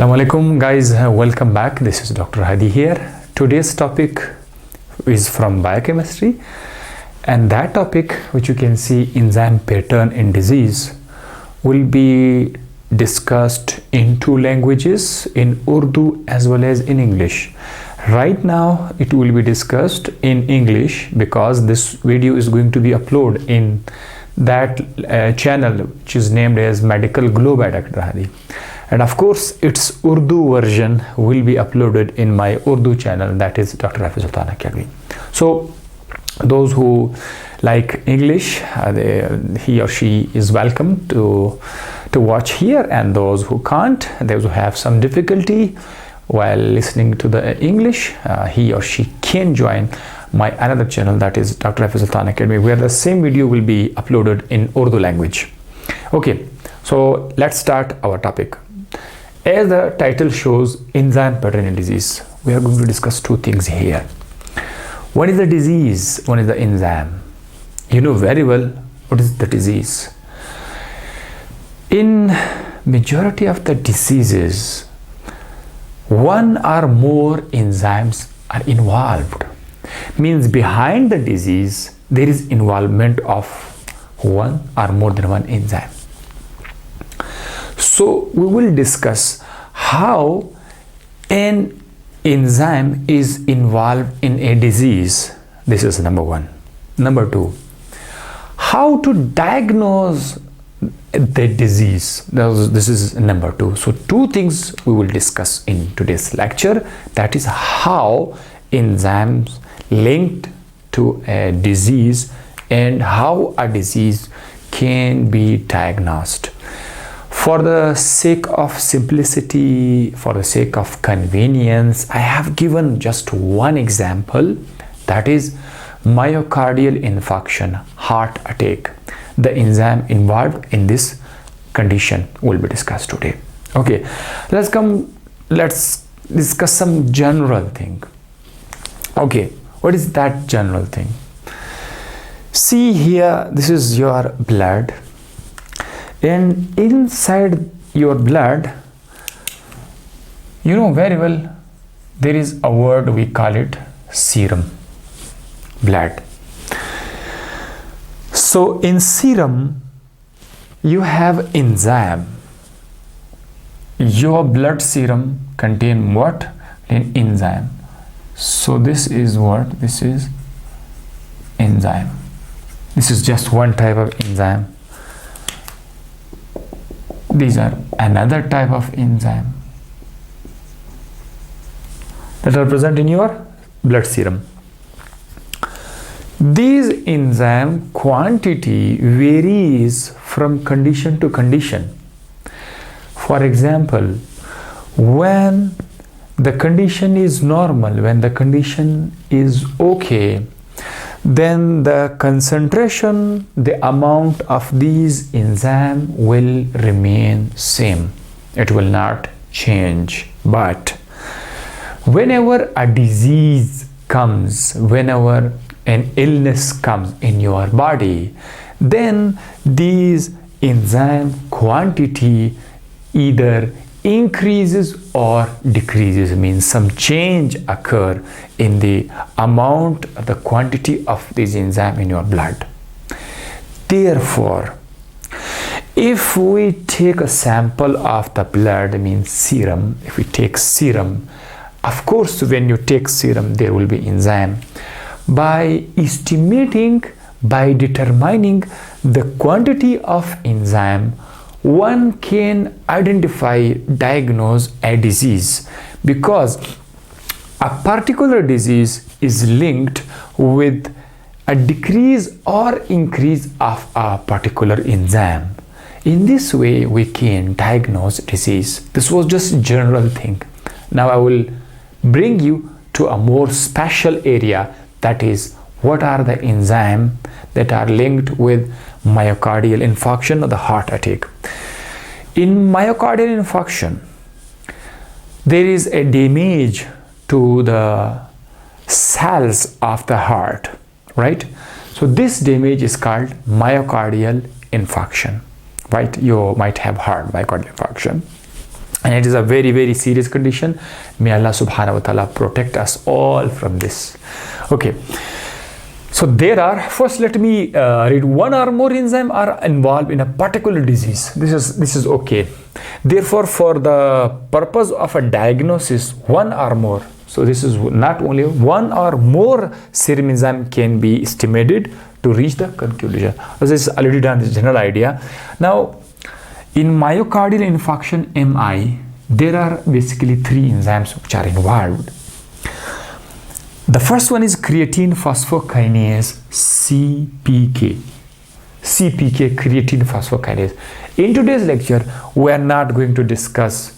Assalamu alaikum guys, welcome back. This is Dr. Hadi here. Today's topic is from biochemistry, and that topic, which you can see, enzyme pattern in disease, will be discussed in two languages, in Urdu as well as in English. Right now it will be discussed in English because this video is going to be uploaded in that channel which is named as Medical Glow by Dr. Hadi. And of course its Urdu version will be uploaded in my Urdu channel, that is Dr. Hadi. So those who like English, he or she is welcome to watch here, and those who can't, those who have some difficulty while listening to the English, he or she can join my another channel, that is Dr. Hadi, where the same video will be uploaded in Urdu language. Okay, so let's start our topic. As the title shows, enzyme pattern in disease, we are going to discuss two things here. One is the disease, one is the enzyme. You know very well what is the disease. In majority of the diseases, one or more enzymes are involved. Means behind the disease there is involvement of one or more than one enzyme. So we will discuss how an enzyme is involved in a disease. This is number one. Number two, how to diagnose the disease. This is number two. So two things we will discuss in today's lecture, that is how enzymes linked to a disease and how a disease can be diagnosed. For the sake of simplicity, for the sake of convenience, I have given just one example, that is myocardial infarction, heart attack. The enzyme involved in this condition will be discussed today. Okay, let's discuss some general thing. Okay, what is that general thing? See here, this is your blood, and inside your blood, you know very well, there is a word, we call it serum, blood. So in serum you have enzyme. Your blood serum contain what? An enzyme. So this is what? This is enzyme. This is just one type of enzyme. These are another type of enzyme that are present in your blood serum. These enzyme quantity varies from condition to condition. For example, when the condition is normal, when the condition is okay, then the concentration, the amount of these enzyme will remain same. It will not change. But whenever a disease comes, whenever an illness comes in your body, then these enzyme quantity either increases or decreases, means some change occur in the amount, the quantity of this enzyme in your blood. Therefore, if we take a sample of the blood, means serum, if we take serum, of course when you take serum there will be enzyme. By estimating, by determining the quantity of enzyme, one can identify, diagnose a disease, because a particular disease is linked with a decrease or increase of a particular enzyme. In this way we can diagnose disease. This was just general thing. Now I will bring you to a more special area, that is what are the enzymes that are linked with myocardial infarction or the heart attack. In myocardial infarction, there is a damage to the cells of the heart, right? So this damage is called myocardial infarction, right? You might have heard myocardial infarction. and it is a very, very serious condition. May Allah subhanahu wa ta'ala protect us all from this. Okay, so there are, first let me read, one or more enzymes are involved in a particular disease. This is okay. Therefore, for the purpose of a diagnosis, one or more, so this is not only one or more serum enzyme can be estimated to reach the conclusion. This is already done, this general idea. Now, in myocardial infarction, MI, there are basically 3 enzymes which are involved. The first one is creatine phosphokinase, CPK. CPK, creatine phosphokinase. In today's lecture, we are not going to discuss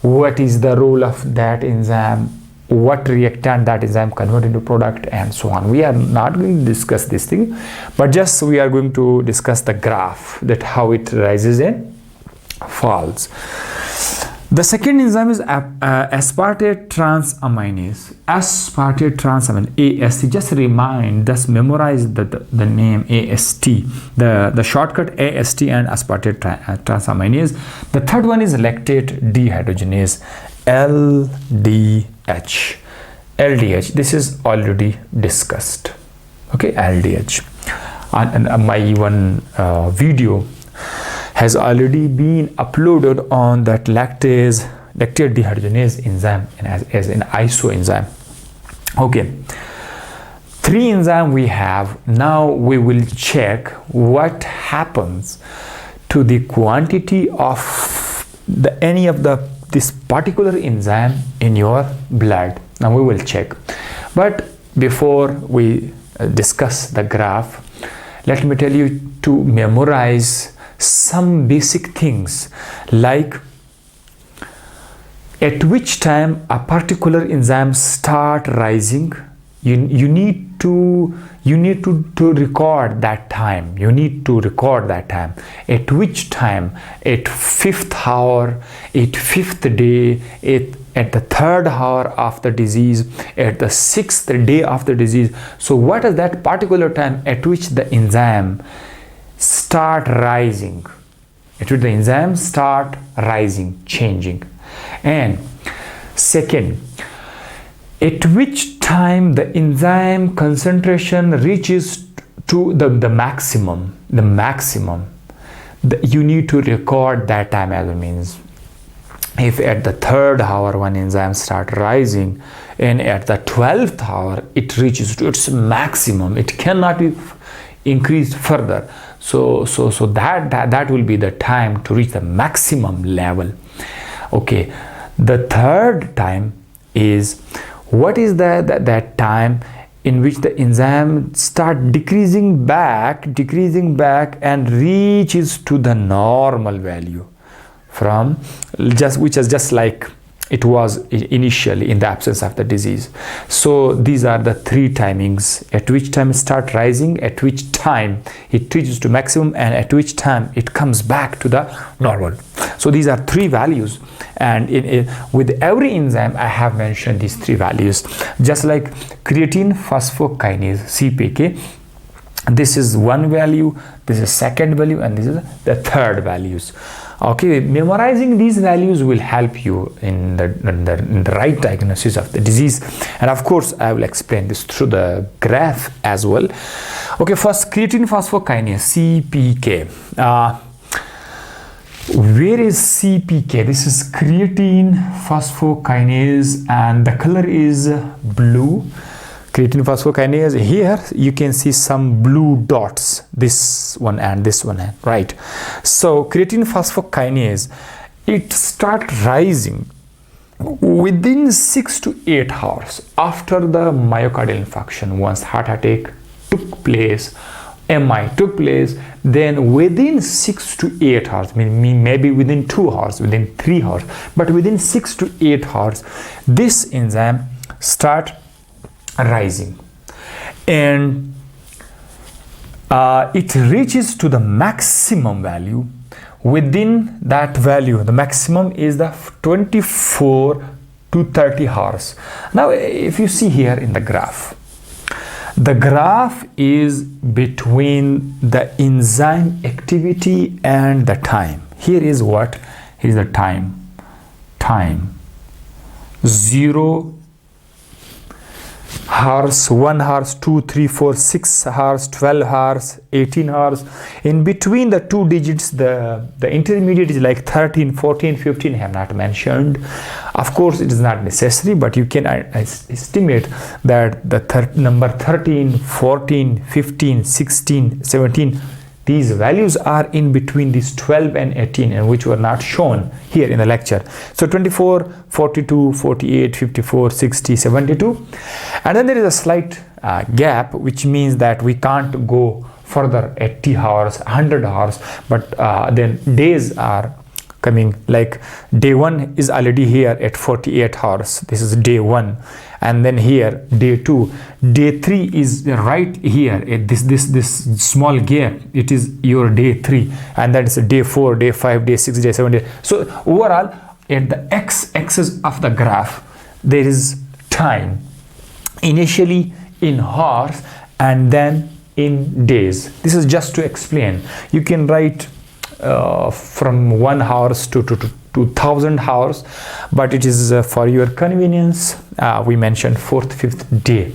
what is the role of that enzyme, what reactant that enzyme convert into product, and so on. We are not going to discuss this thing, but just we are going to discuss the graph, that how it rises and falls. The second enzyme is aspartate transaminase. Aspartate transaminase, AST. Just memorize the name AST. The shortcut AST and aspartate transaminase. The third one is lactate dehydrogenase, LDH. LDH. This is already discussed. Okay, LDH. And my one video has already been uploaded on that lactate dehydrogenase enzyme as an isoenzyme. Okay, 3 enzymes we have. Now we will check what happens to the quantity of any of this particular enzyme in your blood. Now we will check, but before we discuss the graph, let me tell you to memorize some basic things, like at which time a particular enzyme start rising. You need to record that time. You need to record that time. At which time? At 5th hour, at 5th day, at the 3rd hour of the disease, at the 6th day of the disease. So what is that particular time at which the enzyme start rising? At which the enzyme start rising, changing. And second, at which time the enzyme concentration reaches to the maximum. You need to record that time as it means. If at the 3rd hour one enzyme start rising, and at the 12th hour it reaches to its maximum, it cannot be increased further. So that will be the time to reach the maximum level. Okay, the third time is, what is that time in which the enzyme start decreasing back and reaches to the normal value from which is just like it was initially in the absence of the disease. So these are the 3 timings: at which time it start rising, at which time it reaches to maximum, and at which time it comes back to the normal. So these are 3 values, and with every enzyme I have mentioned these 3 values. Just like creatine phosphokinase, CPK, this is 1 value, this is 2nd value, and this is the 3rd values. Okay, memorizing these values will help you in the right diagnosis of the disease, and of course I will explain this through the graph as well. Okay, first creatine phosphokinase, CPK. Where is CPK? This is creatine phosphokinase, and the color is blue. Creatine phosphokinase, here you can see some blue dots, this one and this one, right? So creatine phosphokinase, it start rising within 6 to 8 hours after the myocardial infarction. Once heart attack took place, MI took place, then within 6 to 8 hours, maybe within 2 hours, within 3 hours, but within 6 to 8 hours, this enzyme start rising, and it reaches to the maximum value. Within that value, the maximum is the 24 to 30 hours. Now if you see here in the graph is between the enzyme activity and the time. Here is the time. time. 0 hours, 1 hours, 2, 3, 4, 6 hours, 12 hours, 18 hours. In between the two digits, the intermediate is like 13, 14, 15. I have not mentioned. Of course, it is not necessary, but you can estimate that the number 13, 14, 15, 16, 17, these values are in between these 12 and 18, and which were not shown here in the lecture. So 24, 42, 48, 54, 60, 72. And then there is a slight gap, which means that we can't go further 80 hours, 100 hours, but then days are coming. Like day 1 is already here at 48 hours. This is day 1. And then here day 2, day 3 is right here at this small gap. It is your day 3, and that is a day 4, day 5, day 6, day 7, day. So overall, at the x-axis of the graph, there is time, initially in hours and then in days. This is just to explain. You can write from 1 hours to 1000 hours, but it is for your convenience. We mentioned 4th, 5th day.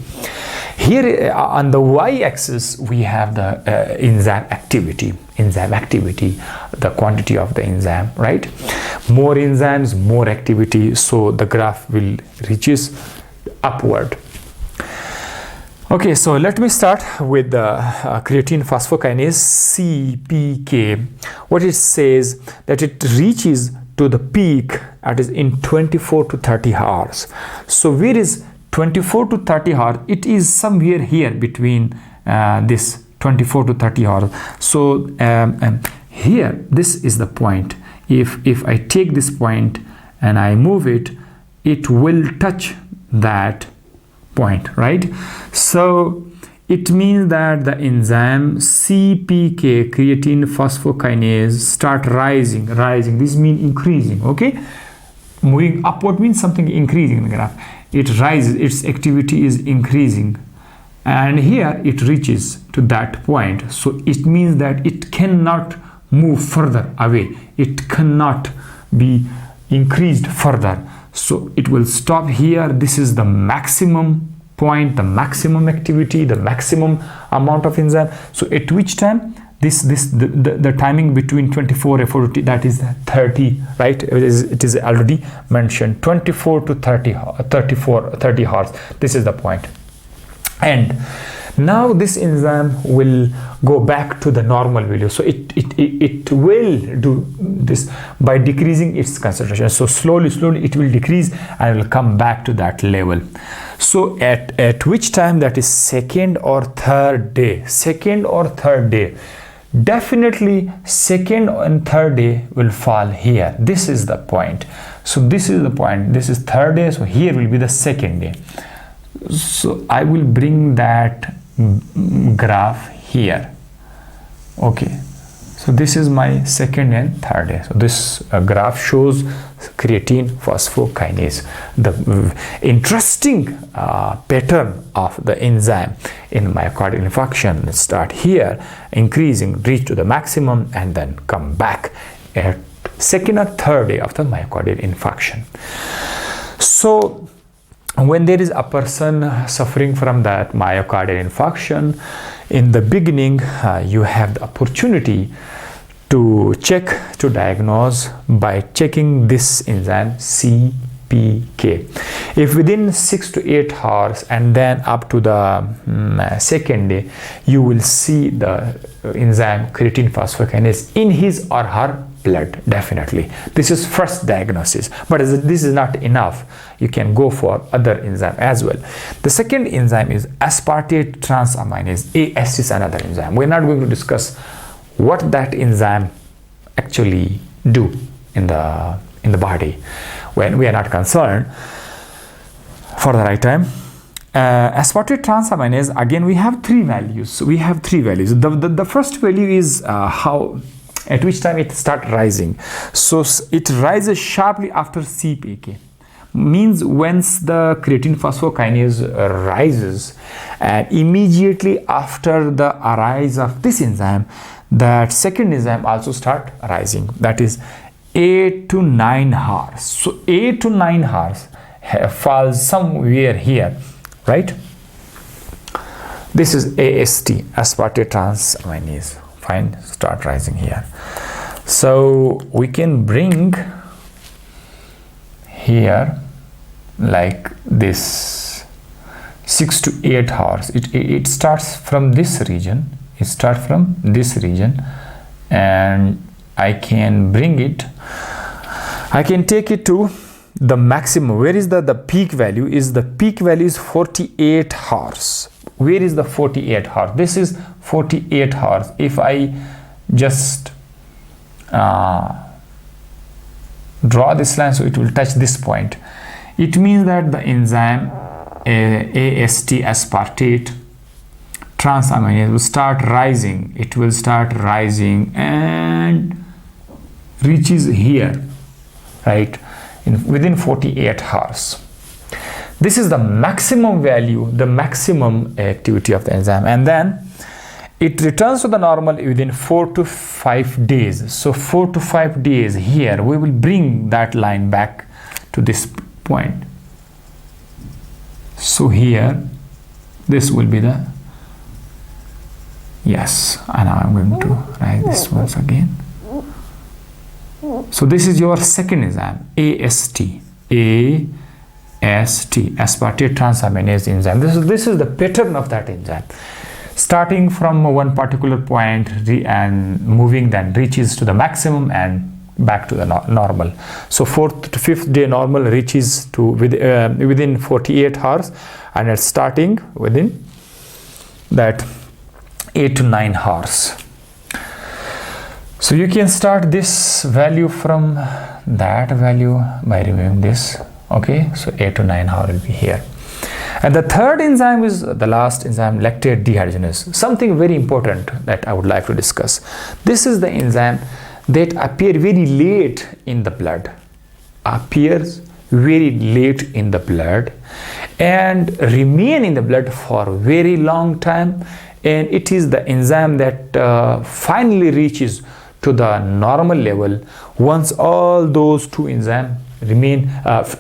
Here on the y-axis, we have the enzyme activity, the quantity of the enzyme, right? More enzymes, more activity, so the graph will reaches upward. Okay, so let me start with the creatine phosphokinase, CPK. What it says that it reaches to the peak, that is in 24 to 30 hours. So where is 24 to 30 hours? It is somewhere here between this 24 to 30 hours. So here, this is the point. If I take this point and I move it, it will touch that point, right? So it means that the enzyme CPK, creatine phosphokinase, start rising. This means increasing, okay? Moving upward means something increasing in the graph. It rises, its activity is increasing. And here it reaches to that point. So it means that it cannot move further away. It cannot be increased further. So it will stop here. This is the maximum point, the maximum activity, the maximum amount of enzyme. So at which time the timing between 24 and 40, that is 30, right? It is already mentioned, 24 to 30 hours. This is the point. And now this enzyme will go back to the normal value. So it will do this by decreasing its concentration. So slowly it will decrease and will come back to that level. So at which time, that is second or third day. Definitely second and third day will fall here. This is the point. So this is the point. This is third day. So here will be the second day. So I will bring that graph here. Okay, so this is my second and third day. So this graph shows creatine phosphokinase, the interesting pattern of the enzyme in myocardial infarction. Start here, increasing, reach to the maximum, and then come back at second or third day of the myocardial infarction. So when there is a person suffering from that myocardial infarction, in the beginning you have the opportunity to check, to diagnose by checking this enzyme CPK. If within 6 to 8 hours and then up to the second day, you will see the enzyme creatine phosphokinase in his or her blood. Definitely this is first diagnosis, but this is not enough. You can go for other enzyme as well. The second enzyme is aspartate transaminase. AST is another enzyme. We're not going to discuss what that enzyme actually do in the body when we are not concerned for the right time. Aspartate transaminase, again we have three values. The first value is at which time it start rising. So it rises sharply after CPK. Means once the creatine phosphokinase rises, and immediately after the arise of this enzyme, that second enzyme also start rising. That is 8 to 9 hours. So 8 to 9 hours falls somewhere here, right? This is AST, aspartate transaminase. Fine, start rising here. So we can bring here like this 6 to 8 hours. It starts from this region. It starts from this region, and I can bring it. I can take it to the maximum. Where is the peak value? Is the peak value is 48 hours. Where is the 48 hours? This is 48 hours. If I just draw this line, so it will touch this point. It means that the enzyme AST, aspartate transaminase, will start rising. It will start rising and reaches here, right, within 48 hours. This is the maximum value, the maximum activity of the enzyme, and then it returns to the normal within 4 to 5 days. So 4 to 5 days here, we will bring that line back to this point. So here, this will be the, yes, and now I'm going to write this once again. So this is your second enzyme, AST, aspartate transaminase enzyme. This is the pattern of that enzyme. Starting from one particular point and moving, then reaches to the maximum and back to the normal. So 4th to 5th day normal reaches to within 48 hours, and it's starting within that 8 to 9 hours. So you can start this value from that value by removing this. Okay, so 8 to 9 hours will be here. And the third enzyme is the last enzyme, lactate dehydrogenase. Something very important that I would like to discuss. This is the enzyme that appears very late in the blood, and remain in the blood for a very long time. And it is the enzyme that finally reaches to the normal level once all those two enzymes remain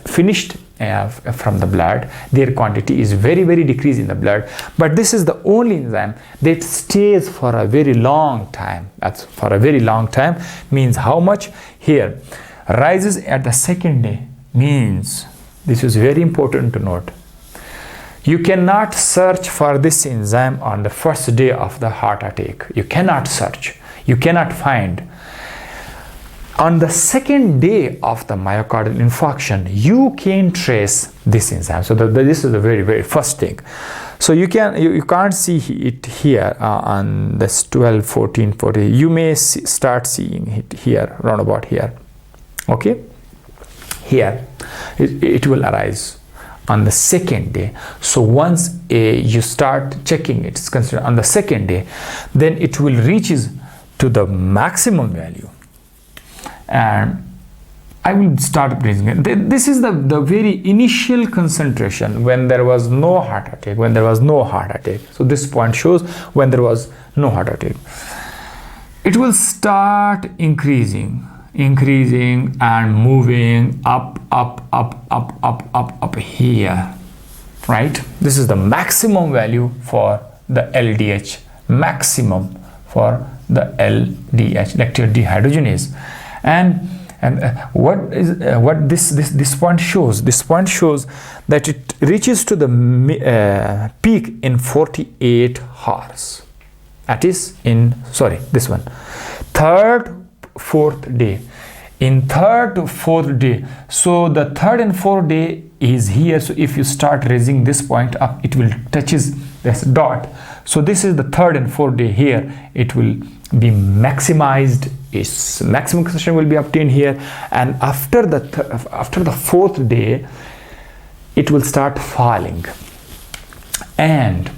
finished from the blood. Their quantity is very, very decreased in the blood, but this is the only enzyme that stays for a very long time. That's for a very long time means how much? Here, rises at the second day means, this is very important to note, you cannot search for this enzyme on the first day of the heart attack. You cannot search, you cannot find. On the second day of the myocardial infarction, you can trace this enzyme. So this is the very, very first thing. So you can't see it here on this 12, 14, 40. You may start seeing it here, round about here. Okay, here it will arise on the second day. So once you start checking, it's considered on the second day, then it will reaches to the maximum value. And I will start raising it. This is the very initial concentration when there was no heart attack, So this point shows when there was no heart attack. It will start increasing and moving up here, right? This is the maximum value for the LDH, maximum for the LDH, lactate dehydrogenase. And what this point shows? This point shows that it reaches to the peak in 48 hours. That is in, this one, 3rd, 4th day. In 3rd to 4th day. So the 3rd and 4th day is here. So if you start raising this point up, it will touches this dot. So this is the 3rd and 4th day here. It will be maximized. Its maximum concentration will be obtained here, and after the 4th day, it will start falling. And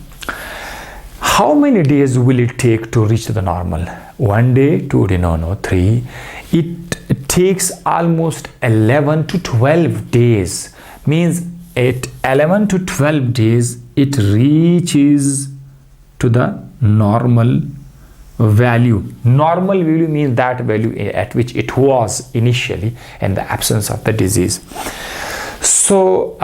how many days will it take to reach to the normal? 1 day, 2 days, no, 3. It takes almost 11 to 12 days. Means at 11 to 12 days, it reaches to the normal value. Normal value means that value at which it was initially in the absence of the disease. So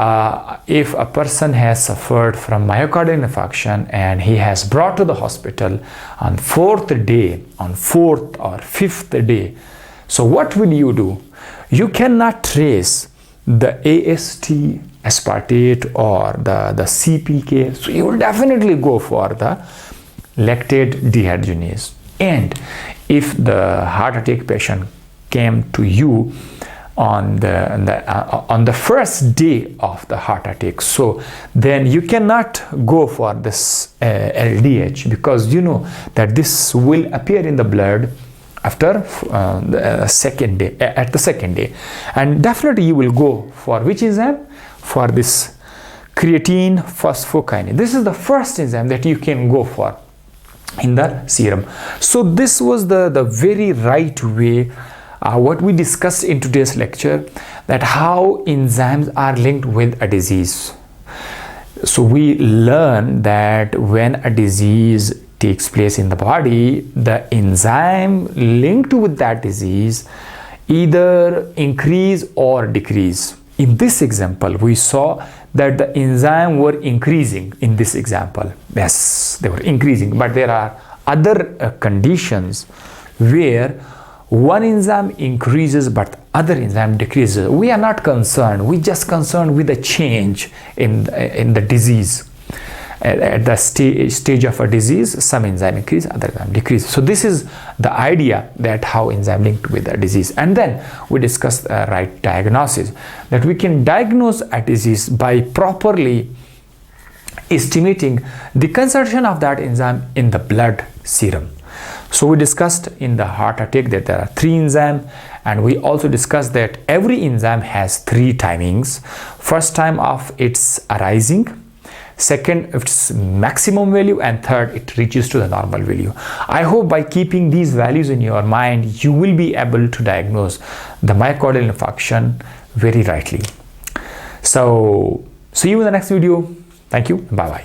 if a person has suffered from myocardial infarction and he has brought to the hospital on 4th day, on 4th or 5th day, so what will you do? You cannot trace the AST, aspartate, or the CPK, so you will definitely go for the lactate dehydrogenase. And if the heart attack patient came to you on the first day of the heart attack, so then you cannot go for this LDH, because you know that this will appear in the blood after the second day, at the second day, and definitely you will go for which enzyme? For this creatine phosphokinase. This is the first enzyme that you can go for in the serum. So this was the very right way, what we discussed in today's lecture, that how enzymes are linked with a disease. So we learn that when a disease takes place in the body, the enzyme linked with that disease either increase or decrease. In this example, we saw that the enzyme were increasing in this example. Yes, they were increasing, but there are other conditions where one enzyme increases but other enzyme decreases. We are not concerned. We just concerned with the change in the disease. At the stage of a disease, some enzyme increase, other enzyme decrease. So this is the idea, that how enzyme linked with a disease. And then we discussed right diagnosis, that we can diagnose a disease by properly estimating the concentration of that enzyme in the blood serum. So we discussed in the heart attack that there are 3 enzymes, and we also discussed that every enzyme has 3 timings. First time of its arising, second its maximum value, and third it reaches to the normal value. I hope by keeping these values in your mind, you will be able to diagnose the myocardial infarction very rightly. So see you in the next video. Thank you. Bye bye.